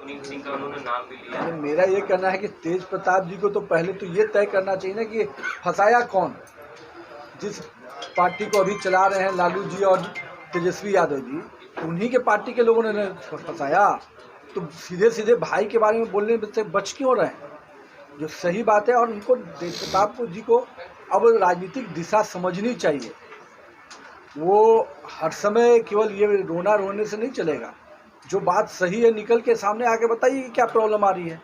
स्वप्निल सिंह का उन्होंने नाम भी लिया है। मेरा ये कहना है कि तेज प्रताप जी को तो पहले तो ये तय करना चाहिए ना कि फंसाया कौन। जिस पार्टी को अभी चला रहे हैं लालू जी और तेजस्वी यादव जी, उन्हीं के पार्टी के लोगों ने फंसाया। तो सीधे सीधे भाई के बारे में बोलने से बच क्यों रहे हैं, जो सही बात है। और उनको तेज प्रताप जी को अब राजनीतिक दिशा समझनी चाहिए। वो हर समय केवल ये रोना रोने से नहीं चलेगा। जो बात सही है निकल के सामने आके बताइए कि क्या प्रॉब्लम आ रही है।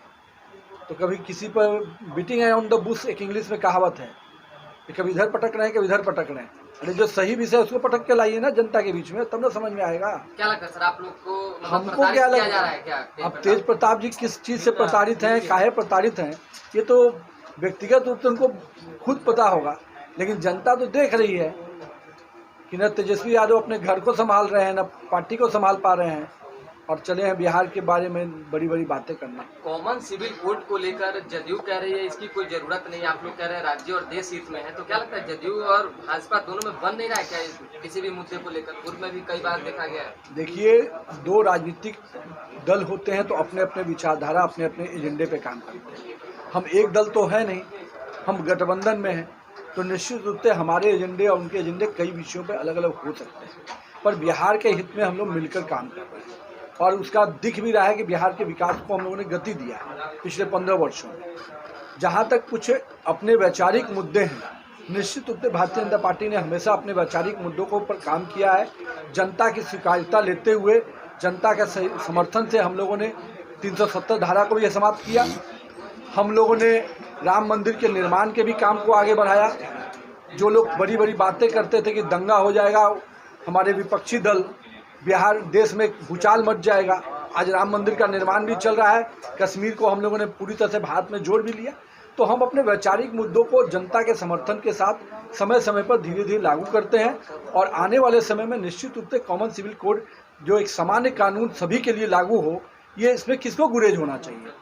तो कभी किसी पर बीटिंग है ऑन द बुश, एक इंग्लिश में कहावत है कि कभी इधर पटक रहे हैं कभी इधर पटक रहे हैं। अरे जो सही विषय है उसको पटक के लाइए ना जनता के बीच में, तब ना समझ में आएगा। क्या लगता है सर आप लोग को, हमको क्या लगता है अब तेज प्रताप जी किस चीज़ से प्रताड़ित हैं, काहे प्रताड़ित हैं, ये तो व्यक्तिगत रूप से उनको खुद पता होगा। लेकिन जनता तो देख रही है कि न तेजस्वी यादव अपने घर को संभाल रहे हैं, न पार्टी को संभाल पा रहे हैं, और चले हैं बिहार के बारे में बड़ी बड़ी बातें करना। कॉमन सिविल कोड को लेकर जदयू कह रही है इसकी कोई जरूरत नहीं, आप लोग कह रहे हैं राज्य और देश हित में है। तो क्या लगता है जदयू और भाजपा दोनों में बन नहीं रहा है क्या किसी भी मुद्दे को लेकर? पूर्व में भी कई बार देखा गया है। देखिए, दो राजनीतिक दल होते हैं तो अपने अपने विचारधारा अपने अपने एजेंडे पे काम करते हैं। हम एक दल तो है नहीं, हम गठबंधन में हैं, तो निश्चित रूप से हमारे एजेंडे और उनके एजेंडे कई विषयों पे अलग अलग हो सकते हैं, पर बिहार के हित में हम लोग मिलकर काम कर रहे हैं। और उसका दिख भी रहा है कि बिहार के विकास को हम लोगों ने गति दिया है पिछले 15 वर्षों में। जहाँ तक कुछ अपने वैचारिक मुद्दे हैं, निश्चित रूप से भारतीय जनता पार्टी ने हमेशा अपने वैचारिक मुद्दों के ऊपर काम किया है। जनता की स्वीकार्यता लेते हुए, जनता के समर्थन से हम लोगों ने 370 धारा को भी समाप्त किया। हम लोगों ने राम मंदिर के निर्माण के भी काम को आगे बढ़ाया। जो लोग बड़ी बड़ी बातें करते थे कि दंगा हो जाएगा, हमारे विपक्षी दल, बिहार देश में भूचाल मच जाएगा, आज राम मंदिर का निर्माण भी चल रहा है। कश्मीर को हम लोगों ने पूरी तरह से भारत में जोड़ भी लिया। तो हम अपने वैचारिक मुद्दों को जनता के समर्थन के साथ समय समय पर धीरे धीरे लागू करते हैं, और आने वाले समय में निश्चित रूप से कॉमन सिविल कोड जो एक सामान्य कानून सभी के लिए लागू हो, ये इसमें किसको गुरेज होना चाहिए।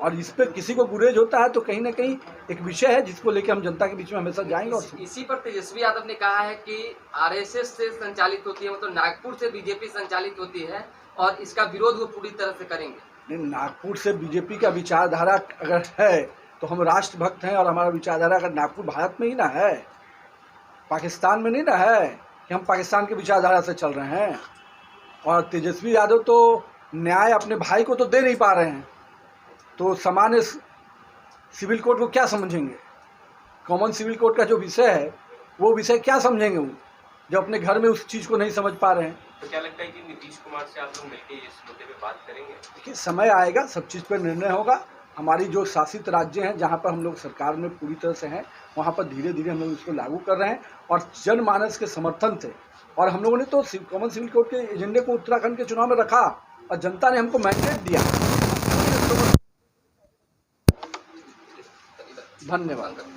और इस पर किसी को गुरेज होता है तो कहीं ना कहीं एक विषय है जिसको लेकर हम जनता के बीच में हमेशा जाएंगे। और इसी पर तेजस्वी यादव ने कहा है कि आरएसएस से संचालित होती है, मतलब नागपुर से बीजेपी संचालित होती है, और इसका विरोध वो पूरी तरह से करेंगे। नागपुर से बीजेपी का विचारधारा अगर है तो हम राष्ट्रभक्त हैं, और हमारा विचारधारा अगर नागपुर भारत में ही ना है, पाकिस्तान में नहीं ना है कि हम पाकिस्तान की विचारधारा से चल रहे हैं। और तेजस्वी यादव तो न्याय अपने भाई को तो दे नहीं पा रहे हैं, तो सामान्य सिविल कोड को क्या समझेंगे। कॉमन सिविल कोड का जो विषय है वो विषय क्या समझेंगे वो, जो अपने घर में उस चीज़ को नहीं समझ पा रहे हैं। तो क्या लगता है कि नीतीश कुमार से आप लोग मिलकर इस मुद्दे पे बात करेंगे? देखिए, समय आएगा, सब चीज़ पर निर्णय होगा। हमारी जो शासित राज्य हैं जहाँ पर हम लोग सरकार में पूरी तरह से हैं, वहाँ पर धीरे धीरे हम लोग इसको लागू कर रहे हैं, और जनमानस के समर्थन से। और हम लोगों ने तो कॉमन सिविल कोड के एजेंडे को उत्तराखंड के चुनाव में रखा, और जनता ने हमको मैंडेट दिया। धन्यवाद।